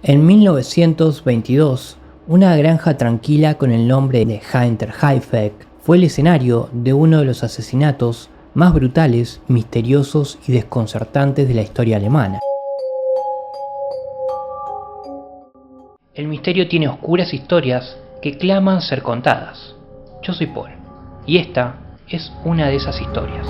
En 1922, una granja tranquila con el nombre de Hinterkaifeck fue el escenario de uno de los asesinatos más brutales, misteriosos y desconcertantes de la historia alemana. El misterio tiene oscuras historias que claman ser contadas. Yo soy Paul, y esta es una de esas historias.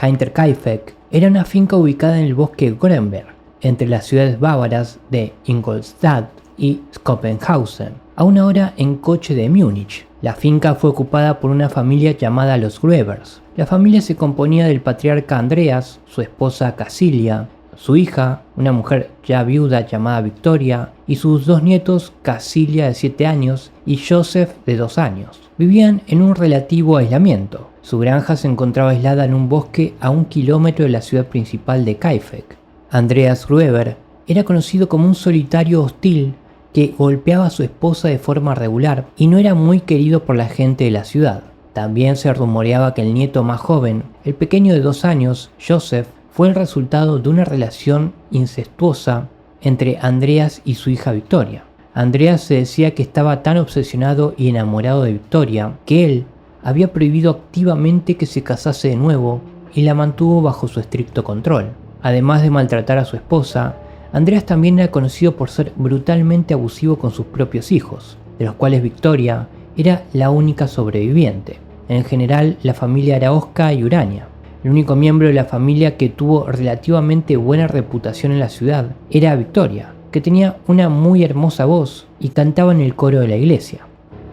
Hinterkaifeck era una finca ubicada en el bosque Grünberg, entre las ciudades bávaras de Ingolstadt y Schoppenhausen, a una hora en coche de Múnich. La finca fue ocupada por una familia llamada los Gruebers. La familia se componía del patriarca Andreas, su esposa Casilia, su hija, una mujer ya viuda llamada Victoria, y sus dos nietos, Casilia de 7 años y Joseph de 2 años. Vivían en un relativo aislamiento. Su granja se encontraba aislada en un bosque a 1 kilómetro de la ciudad principal de Kaifeck. Andreas Grueber era conocido como un solitario hostil que golpeaba a su esposa de forma regular y no era muy querido por la gente de la ciudad. También se rumoreaba que el nieto más joven, el pequeño de 2 años, Joseph, fue el resultado de una relación incestuosa entre Andreas y su hija Victoria. Andreas se decía que estaba tan obsesionado y enamorado de Victoria que él había prohibido activamente que se casase de nuevo y la mantuvo bajo su estricto control. Además de maltratar a su esposa, Andreas también era conocido por ser brutalmente abusivo con sus propios hijos, de los cuales Victoria era la única sobreviviente. En general, la familia era Osca y Urania. El único miembro de la familia que tuvo relativamente buena reputación en la ciudad era Victoria, que tenía una muy hermosa voz y cantaba en el coro de la iglesia.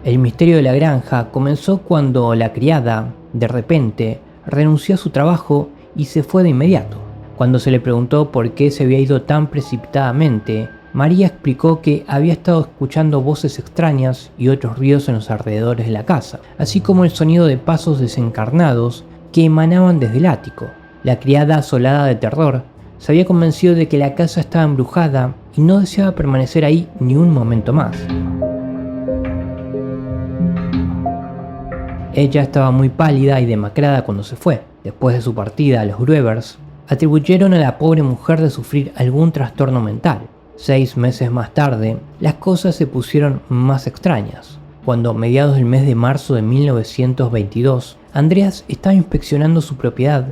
El misterio de la granja comenzó cuando la criada, de repente, renunció a su trabajo y se fue de inmediato. Cuando se le preguntó por qué se había ido tan precipitadamente, María explicó que había estado escuchando voces extrañas y otros ruidos en los alrededores de la casa, así como el sonido de pasos desencarnados que emanaban desde el ático. La criada, asolada de terror, se había convencido de que la casa estaba embrujada y no deseaba permanecer ahí ni un momento más. Ella estaba muy pálida y demacrada cuando se fue. Después de su partida, los Gruebers atribuyeron a la pobre mujer de sufrir algún trastorno mental. 6 meses más tarde, las cosas se pusieron más extrañas. Cuando, a mediados del mes de marzo de 1922, Andreas estaba inspeccionando su propiedad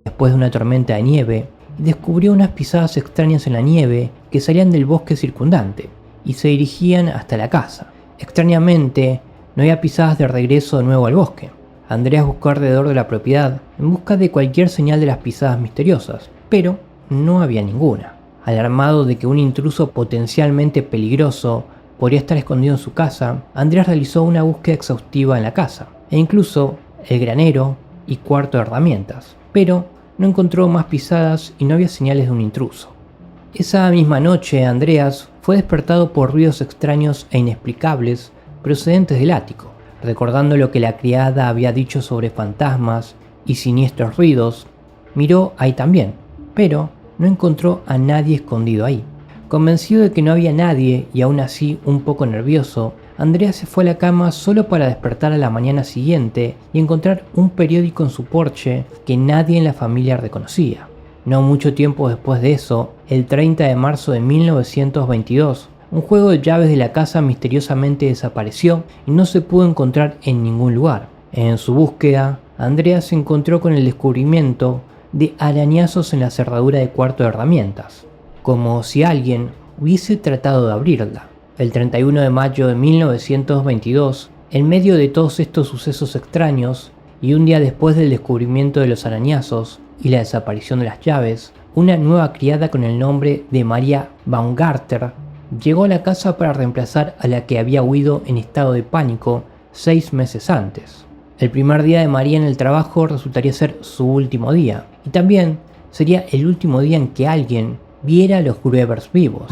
después de una tormenta de nieve y descubrió unas pisadas extrañas en la nieve que salían del bosque circundante y se dirigían hasta la casa. Extrañamente, no había pisadas de regreso de nuevo al bosque. Andreas buscó alrededor de la propiedad en busca de cualquier señal de las pisadas misteriosas, pero no había ninguna. Alarmado de que un intruso potencialmente peligroso podría estar escondido en su casa, Andreas realizó una búsqueda exhaustiva en la casa, e incluso el granero y cuarto de herramientas, pero no encontró más pisadas y no había señales de un intruso. Esa misma noche, Andreas fue despertado por ruidos extraños e inexplicables procedentes del ático. Recordando lo que la criada había dicho sobre fantasmas y siniestros ruidos, miró ahí también, pero no encontró a nadie escondido ahí. Convencido de que no había nadie y aún así un poco nervioso, Andreas se fue a la cama solo para despertar a la mañana siguiente y encontrar un periódico en su porche que nadie en la familia reconocía. No mucho tiempo después de eso, el 30 de marzo de 1922, un juego de llaves de la casa misteriosamente desapareció y no se pudo encontrar en ningún lugar. En su búsqueda, Andreas se encontró con el descubrimiento de arañazos en la cerradura de cuarto de herramientas, como si alguien hubiese tratado de abrirla. El 31 de mayo de 1922, en medio de todos estos sucesos extraños, y un día después del descubrimiento de los arañazos y la desaparición de las llaves, una nueva criada con el nombre de María Baumgartner llegó a la casa para reemplazar a la que había huido en estado de pánico 6 meses antes. El primer día de María en el trabajo resultaría ser su último día, y también sería el último día en que alguien viera a los Gruebers vivos.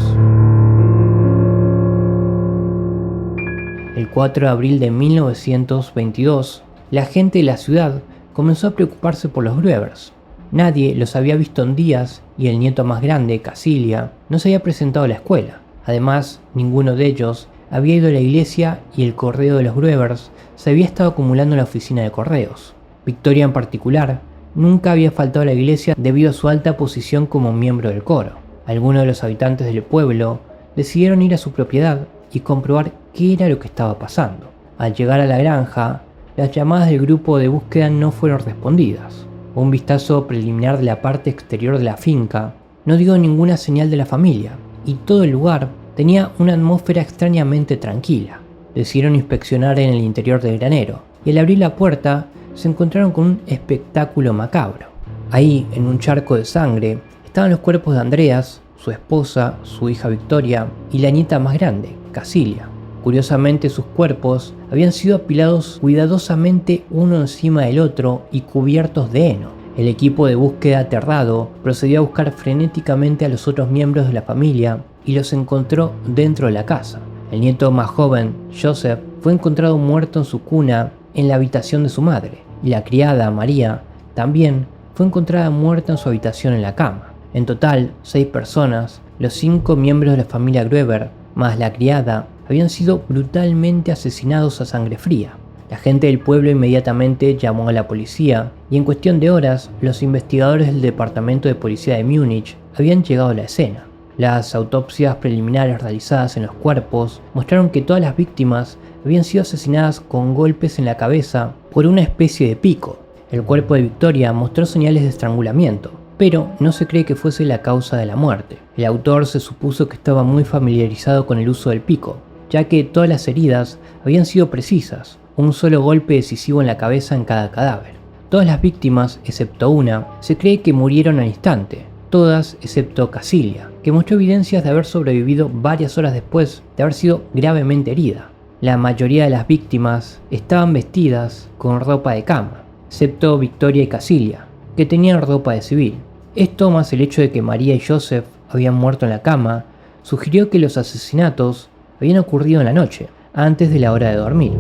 El 4 de abril de 1922, la gente de la ciudad comenzó a preocuparse por los Gruebers. Nadie los había visto en días y el nieto más grande, Casilia, no se había presentado a la escuela. Además, ninguno de ellos había ido a la iglesia y el correo de los Gruebers se había estado acumulando en la oficina de correos. Victoria en particular nunca había faltado a la iglesia debido a su alta posición como miembro del coro. Algunos de los habitantes del pueblo decidieron ir a su propiedad y comprobar qué era lo que estaba pasando. Al llegar a la granja, las llamadas del grupo de búsqueda no fueron respondidas. Un vistazo preliminar de la parte exterior de la finca no dio ninguna señal de la familia, y todo el lugar tenía una atmósfera extrañamente tranquila. Decidieron inspeccionar en el interior del granero, y al abrir la puerta se encontraron con un espectáculo macabro. Ahí, en un charco de sangre, estaban los cuerpos de Andreas, su esposa, su hija Victoria y la nieta más grande, Casilia. Curiosamente, sus cuerpos habían sido apilados cuidadosamente uno encima del otro y cubiertos de heno. El equipo de búsqueda aterrado procedió a buscar frenéticamente a los otros miembros de la familia y los encontró dentro de la casa. El nieto más joven, Joseph, fue encontrado muerto en su cuna en la habitación de su madre, y la criada, María, también fue encontrada muerta en su habitación en la cama. En total, 6 personas, los 5 miembros de la familia Gruber, más la criada, habían sido brutalmente asesinados a sangre fría. La gente del pueblo inmediatamente llamó a la policía y en cuestión de horas los investigadores del departamento de policía de Múnich habían llegado a la escena. Las autopsias preliminares realizadas en los cuerpos mostraron que todas las víctimas habían sido asesinadas con golpes en la cabeza por una especie de pico. El cuerpo de Victoria mostró señales de estrangulamiento, pero no se cree que fuese la causa de la muerte. El autor se supuso que estaba muy familiarizado con el uso del pico, ya que todas las heridas habían sido precisas, un solo golpe decisivo en la cabeza en cada cadáver. Todas las víctimas, excepto una, se cree que murieron al instante, todas excepto Casilia, que mostró evidencias de haber sobrevivido varias horas después de haber sido gravemente herida. La mayoría de las víctimas estaban vestidas con ropa de cama, excepto Victoria y Casilia, que tenían ropa de civil. Esto, más el hecho de que María y Joseph habían muerto en la cama, sugirió que los asesinatos habían ocurrido en la noche, antes de la hora de dormir.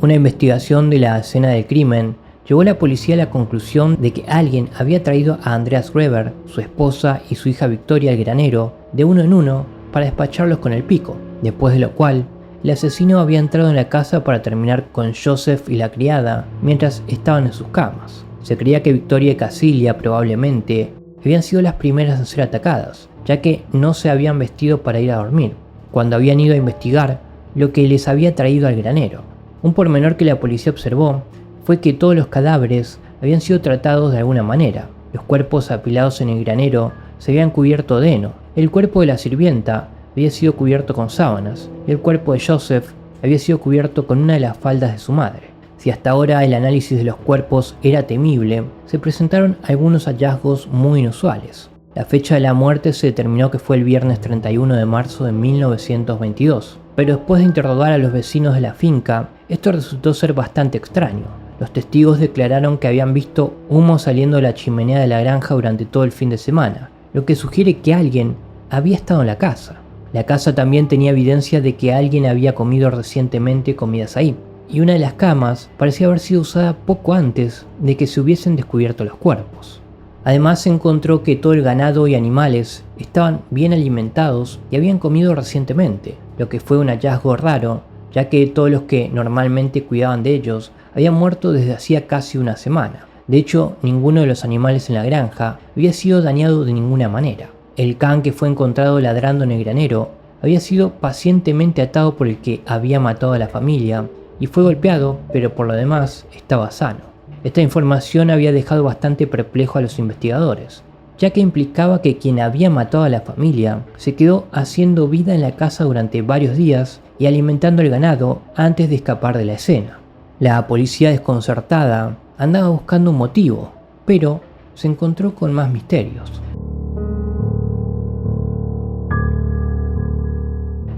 Una investigación de la escena del crimen llevó a la policía a la conclusión de que alguien había traído a Andreas Gruber, su esposa y su hija Victoria al granero de uno en uno para despacharlos con el pico, después de lo cual el asesino había entrado en la casa para terminar con Joseph y la criada mientras estaban en sus camas. Se creía que Victoria y Casilia probablemente habían sido las primeras en ser atacadas, ya que no se habían vestido para ir a dormir, cuando habían ido a investigar lo que les había traído al granero. Un pormenor que la policía observó fue que todos los cadáveres habían sido tratados de alguna manera. Los cuerpos apilados en el granero se habían cubierto de heno, el cuerpo de la sirvienta había sido cubierto con sábanas y el cuerpo de Joseph había sido cubierto con una de las faldas de su madre. Si hasta ahora el análisis de los cuerpos era temible, se presentaron algunos hallazgos muy inusuales. La fecha de la muerte se determinó que fue el viernes 31 de marzo de 1922, pero después de interrogar a los vecinos de la finca, esto resultó ser bastante extraño. Los testigos declararon que habían visto humo saliendo de la chimenea de la granja durante todo el fin de semana, lo que sugiere que alguien había estado en la casa. La casa también tenía evidencia de que alguien había comido recientemente comidas ahí, y una de las camas parecía haber sido usada poco antes de que se hubiesen descubierto los cuerpos. Además se encontró que todo el ganado y animales estaban bien alimentados y habían comido recientemente, lo que fue un hallazgo raro, ya que todos los que normalmente cuidaban de ellos habían muerto desde hacía casi una semana. De hecho, ninguno de los animales en la granja había sido dañado de ninguna manera. El can que fue encontrado ladrando en el granero había sido pacientemente atado por el que había matado a la familia y fue golpeado, pero por lo demás estaba sano. Esta información había dejado bastante perplejo a los investigadores, ya que implicaba que quien había matado a la familia se quedó haciendo vida en la casa durante varios días y alimentando el ganado antes de escapar de la escena. La policía, desconcertada, andaba buscando un motivo, pero se encontró con más misterios.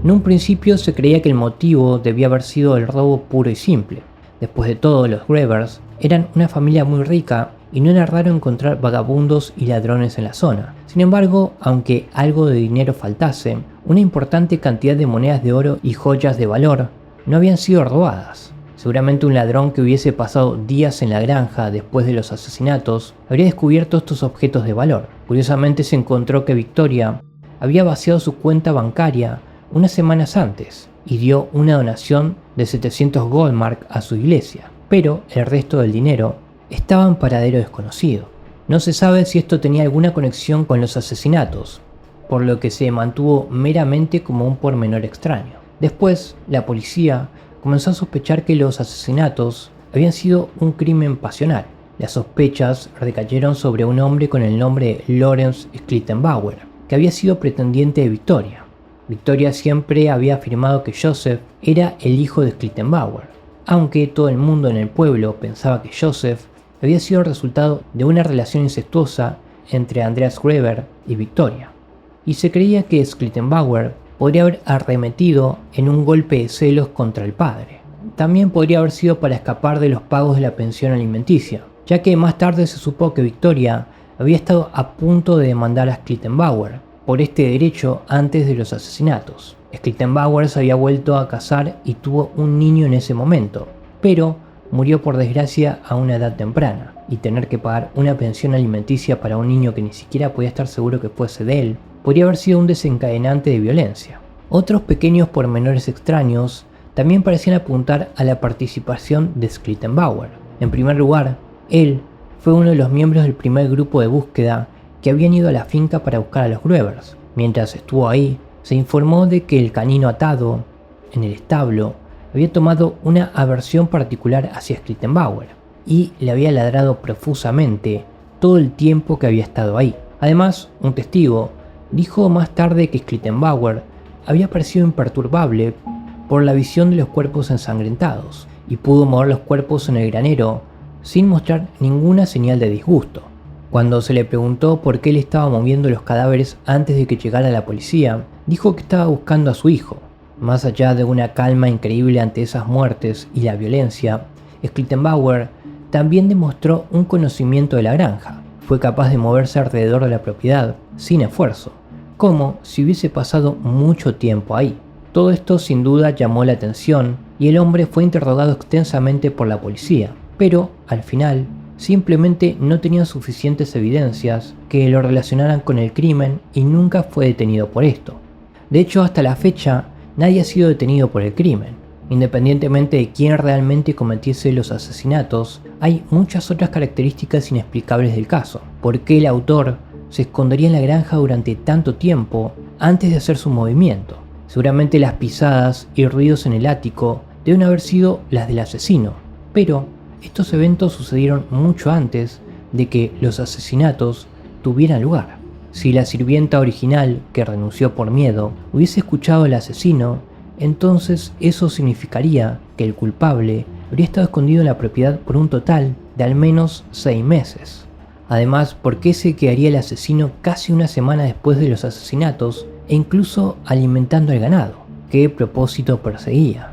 En un principio se creía que el motivo debía haber sido el robo puro y simple. Después de todo, los Grubers eran una familia muy rica y no era raro encontrar vagabundos y ladrones en la zona. Sin embargo, aunque algo de dinero faltase, una importante cantidad de monedas de oro y joyas de valor no habían sido robadas. Seguramente un ladrón que hubiese pasado días en la granja después de los asesinatos habría descubierto estos objetos de valor. Curiosamente se encontró que Victoria había vaciado su cuenta bancaria unas semanas antes y dio una donación de 700 Goldmark a su iglesia, pero el resto del dinero estaba en paradero desconocido. No se sabe si esto tenía alguna conexión con los asesinatos, por lo que se mantuvo meramente como un pormenor extraño. Después, la policía comenzó a sospechar que los asesinatos habían sido un crimen pasional. Las sospechas recayeron sobre un hombre con el nombre de Lawrence Schlittenbauer, que había sido pretendiente de Victoria. Victoria siempre había afirmado que Joseph era el hijo de Schlittenbauer, aunque todo el mundo en el pueblo pensaba que Joseph había sido el resultado de una relación incestuosa entre Andreas Greber y Victoria, y se creía que Schlittenbauer podría haber arremetido en un golpe de celos contra el padre. También podría haber sido para escapar de los pagos de la pensión alimenticia, ya que más tarde se supo que Victoria había estado a punto de demandar a Schlittenbauer por este derecho antes de los asesinatos. Schlittenbauer se había vuelto a casar y tuvo un niño en ese momento, pero murió por desgracia a una edad temprana, y tener que pagar una pensión alimenticia para un niño que ni siquiera podía estar seguro que fuese de él, podría haber sido un desencadenante de violencia. Otros pequeños pormenores extraños también parecían apuntar a la participación de Schlittenbauer. En primer lugar, él fue uno de los miembros del primer grupo de búsqueda que habían ido a la finca para buscar a los Grevers. Mientras estuvo ahí, se informó de que el canino atado en el establo había tomado una aversión particular hacia Schlittenbauer y le había ladrado profusamente todo el tiempo que había estado ahí. Además, un testigo dijo más tarde que Schlittenbauer había parecido imperturbable por la visión de los cuerpos ensangrentados y pudo mover los cuerpos en el granero sin mostrar ninguna señal de disgusto. Cuando se le preguntó por qué él estaba moviendo los cadáveres antes de que llegara la policía, dijo que estaba buscando a su hijo. Más allá de una calma increíble ante esas muertes y la violencia, Schlittenbauer también demostró un conocimiento de la granja. Fue capaz de moverse alrededor de la propiedad sin esfuerzo, como si hubiese pasado mucho tiempo ahí. Todo esto sin duda llamó la atención y el hombre fue interrogado extensamente por la policía, pero al final simplemente no tenían suficientes evidencias que lo relacionaran con el crimen y nunca fue detenido por esto. De hecho, hasta la fecha, nadie ha sido detenido por el crimen. Independientemente de quién realmente cometiese los asesinatos, hay muchas otras características inexplicables del caso. ¿Por qué el autor se escondería en la granja durante tanto tiempo antes de hacer su movimiento? Seguramente las pisadas y ruidos en el ático deben haber sido las del asesino, pero estos eventos sucedieron mucho antes de que los asesinatos tuvieran lugar. Si la sirvienta original, que renunció por miedo, hubiese escuchado al asesino, entonces eso significaría que el culpable habría estado escondido en la propiedad por un total de al menos 6 meses. Además, ¿por qué se quedaría el asesino casi una semana después de los asesinatos e incluso alimentando el ganado? ¿Qué propósito perseguía?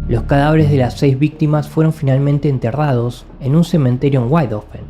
Los cadáveres de las 6 víctimas fueron finalmente enterrados en un cementerio en Weihofen,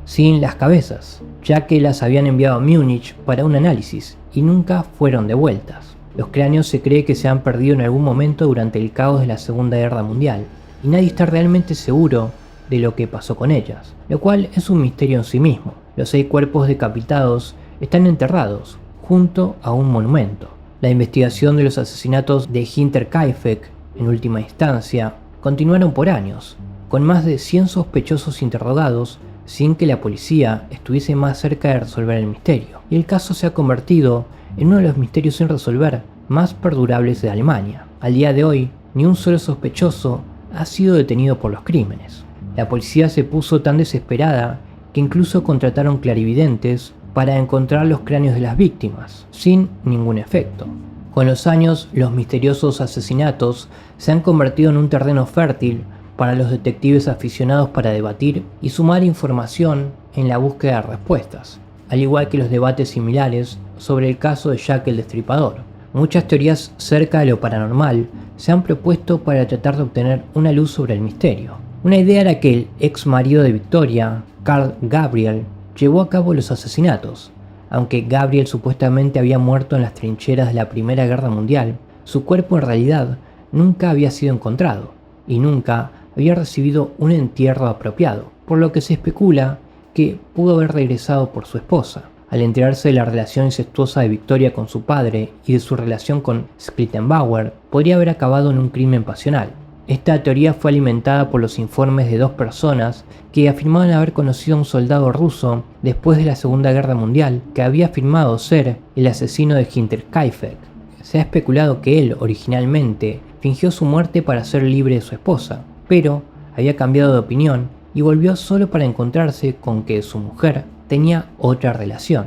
sin las cabezas, ya que las habían enviado a Múnich para un análisis y nunca fueron devueltas. Los cráneos se cree que se han perdido en algún momento durante el caos de la Segunda Guerra Mundial, y nadie está realmente seguro de lo que pasó con ellas, lo cual es un misterio en sí mismo. Los 6 cuerpos decapitados están enterrados junto a un monumento. La investigación de los asesinatos de Hinterkaifeck, en última instancia, continuaron por años, con más de 100 sospechosos interrogados sin que la policía estuviese más cerca de resolver el misterio, y el caso se ha convertido en uno de los misterios sin resolver más perdurables de Alemania. Al día de hoy, ni un solo sospechoso ha sido detenido por los crímenes. La policía se puso tan desesperada que incluso contrataron clarividentes para encontrar los cráneos de las víctimas, sin ningún efecto. Con los años, los misteriosos asesinatos se han convertido en un terreno fértil para los detectives aficionados para debatir y sumar información en la búsqueda de respuestas, al igual que los debates similares sobre el caso de Jack el Destripador. Muchas teorías cerca de lo paranormal se han propuesto para tratar de obtener una luz sobre el misterio. Una idea era que el ex marido de Victoria, Carl Gabriel, llevó a cabo los asesinatos. Aunque Gabriel supuestamente había muerto en las trincheras de la Primera Guerra Mundial, su cuerpo en realidad nunca había sido encontrado y nunca había recibido un entierro apropiado, por lo que se especula que pudo haber regresado por su esposa. Al enterarse de la relación incestuosa de Victoria con su padre y de su relación con Schlittenbauer, podría haber acabado en un crimen pasional. Esta teoría fue alimentada por los informes de dos personas que afirmaban haber conocido a un soldado ruso después de la Segunda Guerra Mundial que había afirmado ser el asesino de Hinterkaifeck. Se ha especulado que él, originalmente, fingió su muerte para ser libre de su esposa, pero había cambiado de opinión y volvió solo para encontrarse con que su mujer tenía otra relación.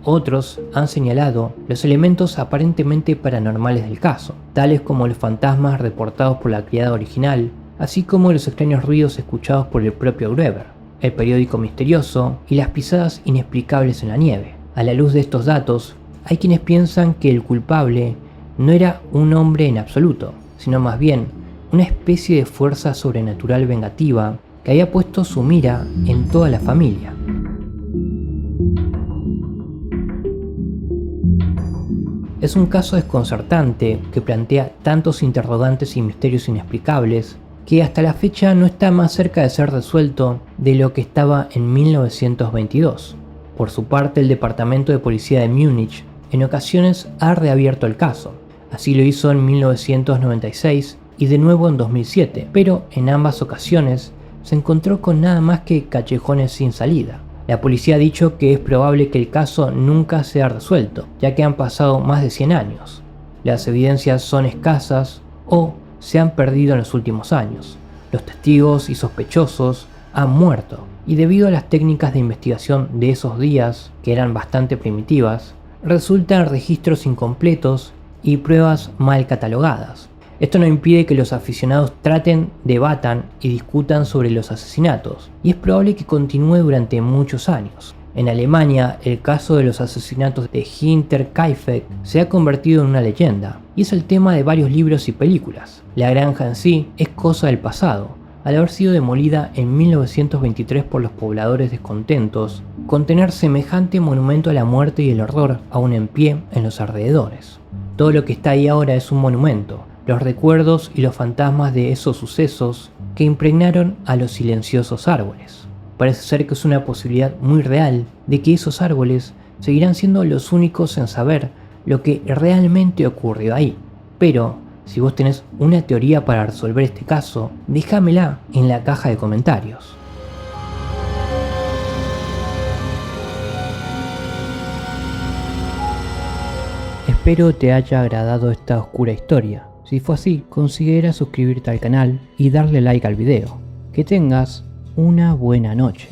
Otros han señalado los elementos aparentemente paranormales del caso, tales como los fantasmas reportados por la criada original, así como los extraños ruidos escuchados por el propio Gruber, el periódico misterioso y las pisadas inexplicables en la nieve. A la luz de estos datos, hay quienes piensan que el culpable no era un hombre en absoluto, sino más bien una especie de fuerza sobrenatural vengativa que había puesto su mira en toda la familia. Es un caso desconcertante que plantea tantos interrogantes y misterios inexplicables que hasta la fecha no está más cerca de ser resuelto de lo que estaba en 1922. Por su parte, el Departamento de Policía de Múnich en ocasiones ha reabierto el caso. Así lo hizo en 1996 y de nuevo en 2007, pero en ambas ocasiones se encontró con nada más que callejones sin salida. La policía ha dicho que es probable que el caso nunca sea resuelto, ya que han pasado más de 100 años. Las evidencias son escasas o se han perdido en los últimos años. Los testigos y sospechosos han muerto, y debido a las técnicas de investigación de esos días, que eran bastante primitivas, resultan registros incompletos y pruebas mal catalogadas. Esto no impide que los aficionados traten, debatan y discutan sobre los asesinatos, y es probable que continúe durante muchos años. En Alemania, el caso de los asesinatos de Hinterkaifeck se ha convertido en una leyenda, y es el tema de varios libros y películas. La granja en sí es cosa del pasado, al haber sido demolida en 1923 por los pobladores descontentos con tener semejante monumento a la muerte y el horror aún en pie en los alrededores. Todo lo que está ahí ahora es un monumento, los recuerdos y los fantasmas de esos sucesos que impregnaron a los silenciosos árboles. Parece ser que es una posibilidad muy real de que esos árboles seguirán siendo los únicos en saber lo que realmente ocurrió ahí. Pero, si vos tenés una teoría para resolver este caso, déjamela en la caja de comentarios. Espero te haya agradado esta oscura historia. Si fue así, considera suscribirte al canal y darle like al video. Que tengas una buena noche.